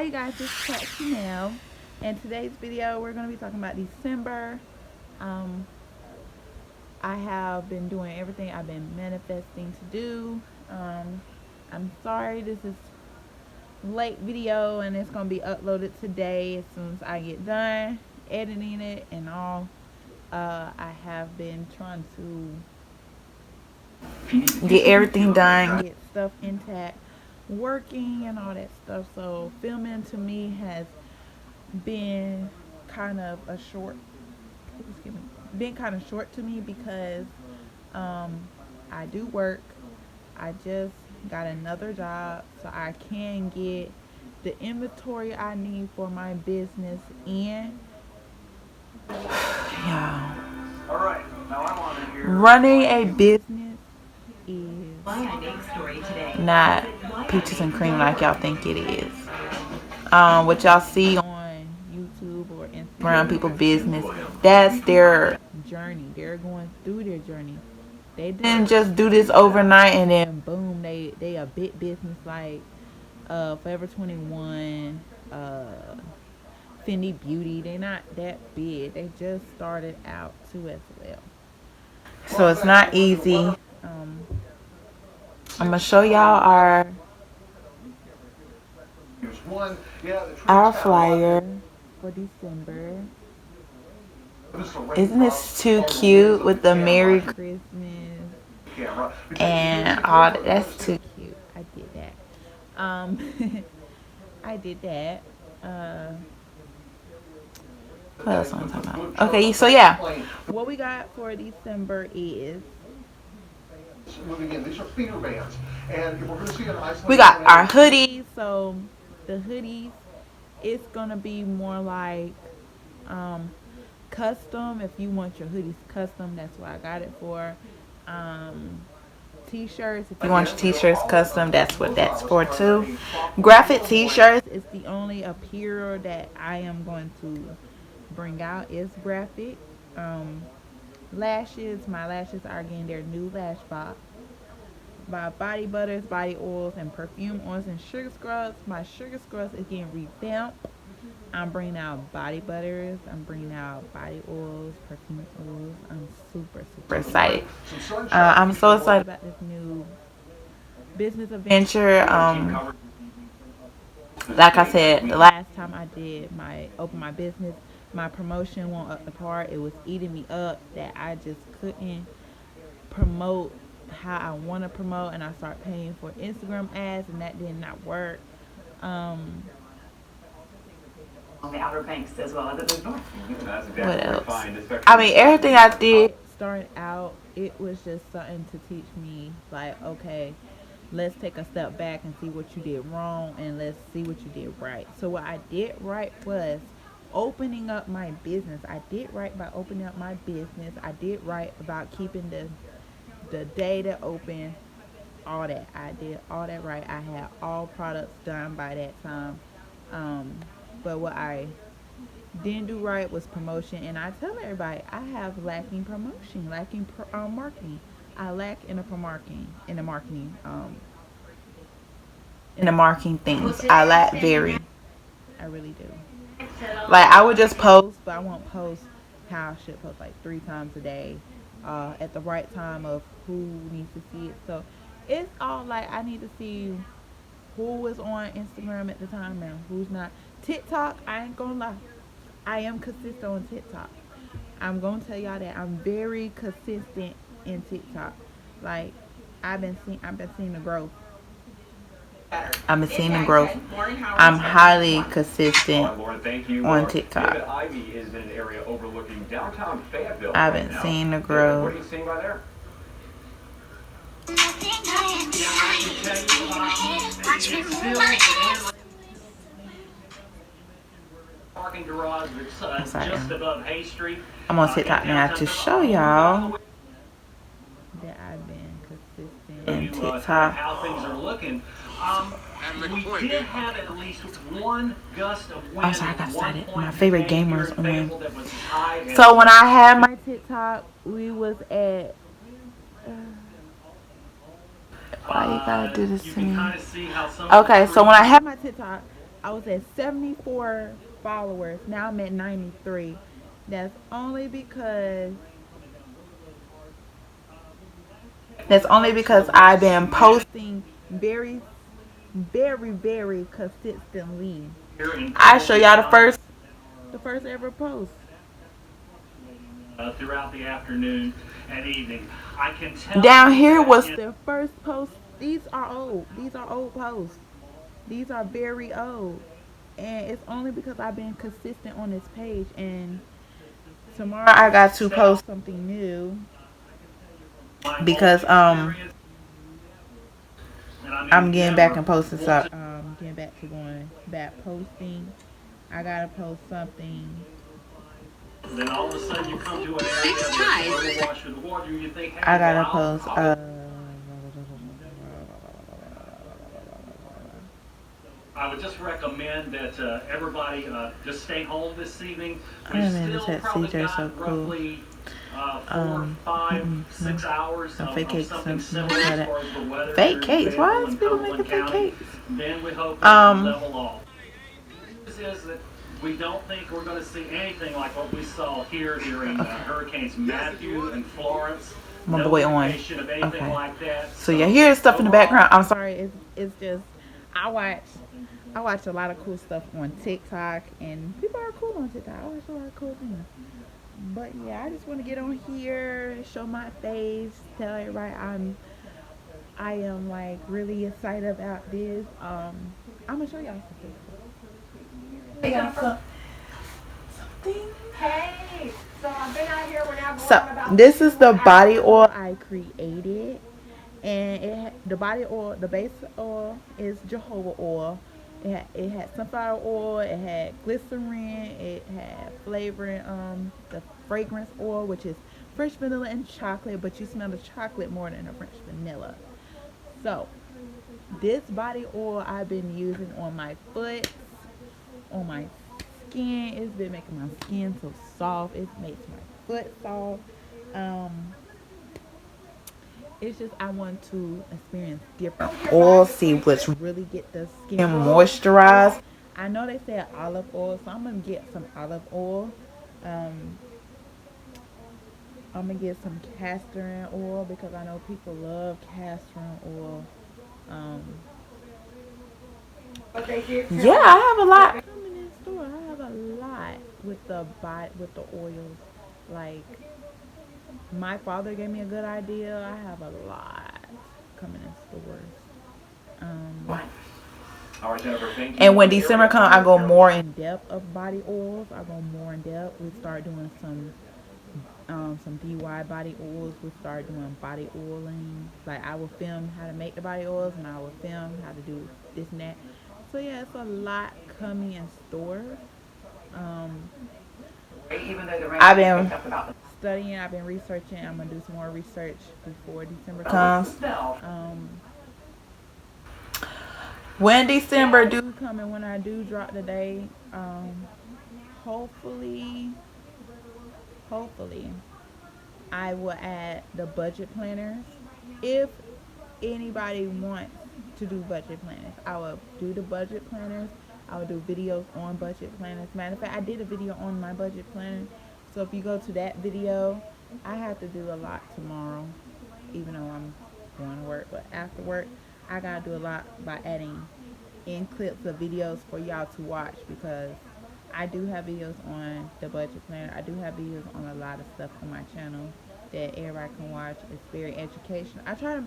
Hi you guys, it's Chanell. In today's video we're going to be talking about December. Um, I have been doing everything I've been manifesting to do. I'm sorry this is late video and it's going to be uploaded today as soon as I get done editing it and all. I have been trying to get everything done, get stuff intact, working and all that stuff. So filming to me has been kind of a short been kind of short to me because I do work. I just got another job so I can get the inventory I need for my business in. Yeah. All right. Now I want to hear running a business is not peaches and cream like y'all think it is. What y'all see on YouTube or Instagram, people business, that's their journey. They're going through their journey. They didn't just do this overnight and then boom, they a big business like Forever 21, Fendi Beauty. They're not that big. They just started out too as well. So it's not easy. I'm gonna show y'all our flyer for December. Isn't this too cute with the Merry Christmas and all that? That's too cute. I did that. I did that. What else am I talking about? Okay, so yeah, what we got for December is we got our hoodies. So the hoodies, it's gonna be more like custom. If you want your hoodies custom, that's what I got it for. T-shirts, if you want your t-shirts custom, that's what that's for too. Graphic t-shirts is the only apparel that I am going to bring out is graphic. Lashes, my lashes are getting their new lash box. My body butters, body oils, and perfume oils and sugar scrubs. My sugar scrubs is getting revamped. I'm bringing out body butters. I'm bringing out body oils, perfume oils. I'm super excited. I'm so excited about this new business adventure. Like I said, the last time I did open my business, my promotion won't up the part. It was eating me up that I just couldn't promote how I want to promote, and I started paying for Instagram ads, and that did not work. On the Outer Banks as well as the north. What else? I mean, everything I did starting out, it was just something to teach me, like, okay, let's take a step back and see what you did wrong, and let's see what you did right. So what I did right was opening up my business. I did right by opening up my business. I did right about keeping the data open, all that. I did all that right. I had all products done by that time. But what I didn't do right was promotion, and I tell everybody I have lacking promotion, lacking marketing. I lack in the marketing things. I lack very. I really do. Like I would just post, but I won't post how I should post like 3 times a day, at the right time of who needs to see it. So it's all like I need to see who was on Instagram at the time and who's not. TikTok, I ain't gonna lie, I am consistent on TikTok. I'm gonna tell y'all that I'm very consistent in TikTok. Like I've been seeing the growth. I'm seeing the growth. I'm highly consistent on TikTok. I've been seeing the growth. I'm sorry. I'm on TikTok now to show y'all that I've been consistent in TikTok. How things are looking. We did have at least one gust of wind. I'm sorry, I got excited. My favorite gamer's on. So when I had my TikTok, we was at. Why you gotta do this to me? Okay, so when I had my TikTok, I was at 74 followers. Now I'm at 93. That's only because I've been posting very consistently. I show y'all the first ever post. Throughout the afternoon and evening. I can tell down here was the first post. These are old. These are old posts. These are very old. And it's only because I've been consistent on this page. And tomorrow I got to post something new because I'm getting back and posting stuff. Getting back to going back posting. I gotta post something. Then all of a sudden you come to an area wash with water, you think, hey, I gotta post I would just recommend that everybody just stay home this evening. We still probably got roughly 4, 5, 6 hours of something similar as far as the weather. Fake cakes? Why is people making fake cakes? Then we hope level off. This is that we don't think we're going to see anything like what we saw here during Hurricanes Matthew and Florence. My boy on. Okay. Like that. So yeah, here's stuff in the background. I'm sorry. It's just I watch a lot of cool stuff on TikTok, and people are cool on TikTok. I watch a lot of cool things. But yeah, I just want to get on here, show my face, tell everybody I am like really excited about this. I'm gonna show y'all something. Hey, so I've been out here. We're now going on about this is the body oil I created, and the body oil, the base oil is jojoba oil. It had sunflower oil. It had glycerin. It had flavoring. The fragrance oil, which is French vanilla and chocolate, but you smell the chocolate more than the French vanilla. So this body oil I've been using on my foot, on my skin. It's been making my skin so soft. It makes my foot soft. It's just I want to experience different oil, see which really get the skin moisturized. I know they say olive oil, so I'm gonna get some olive oil. I'm gonna get some castor oil because I know people love castor oil. Yeah, I have a lot. Coming in the store, I have a lot with the oils. Like my father gave me a good idea. I have a lot coming in stores. And when December comes, I go more in depth of body oils. I go more in depth. We start doing some DIY body oils. We start doing body oiling. Like I will film how to make the body oils, and I will film how to do this and that. So yeah, it's a lot coming in store. I've been studying. I've been researching. I'm gonna do some more research before December comes. When December do come and when I do drop the day, hopefully, I will add the budget planners. If anybody wants to do budget planners, I will do the budget planners. I will do videos on budget planners. Matter of fact, I did a video on my budget planner. So if you go to that video, I have to do a lot tomorrow, even though I'm going to work. But after work, I got to do a lot by adding in clips of videos for y'all to watch, because I do have videos on the budget planner. I do have videos on a lot of stuff on my channel that everybody can watch. It's very educational. I try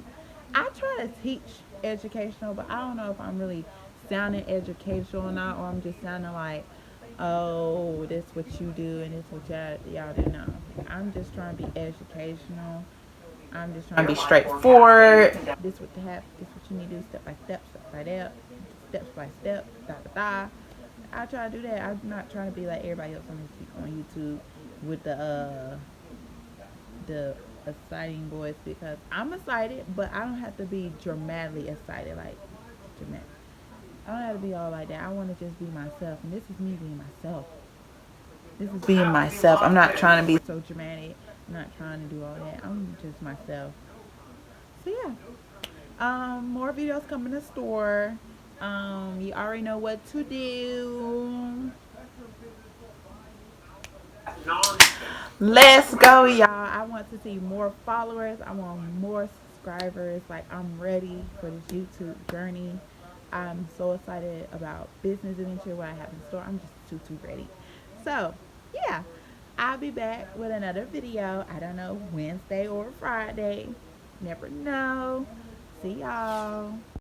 to teach educational, but I don't know if I'm really sounding educational or not, or I'm just sounding like, oh, this what you do and this what y'all do. No, I'm just trying to be educational. I'm just trying to be straightforward. This what to have. This what you need to do, step by step, step by step, I try to do that. I'm not trying to be like everybody else on YouTube with the exciting voice, because I'm excited, but I don't have to be dramatically excited, like dramatic. I don't have to be all like that. I want to just be myself, and this is me being myself. This is being myself. I'm not trying to be so dramatic. I'm not trying to do all that. I'm just myself. So yeah, more videos coming to the store. You already know what to do. Let's go, y'all. I want to see more followers. I want more subscribers. Like, I'm ready for this YouTube journey. I'm so excited about business adventure, what I have in store. I'm just too ready. So, yeah, I'll be back with another video. I don't know, Wednesday or Friday. Never know. See y'all.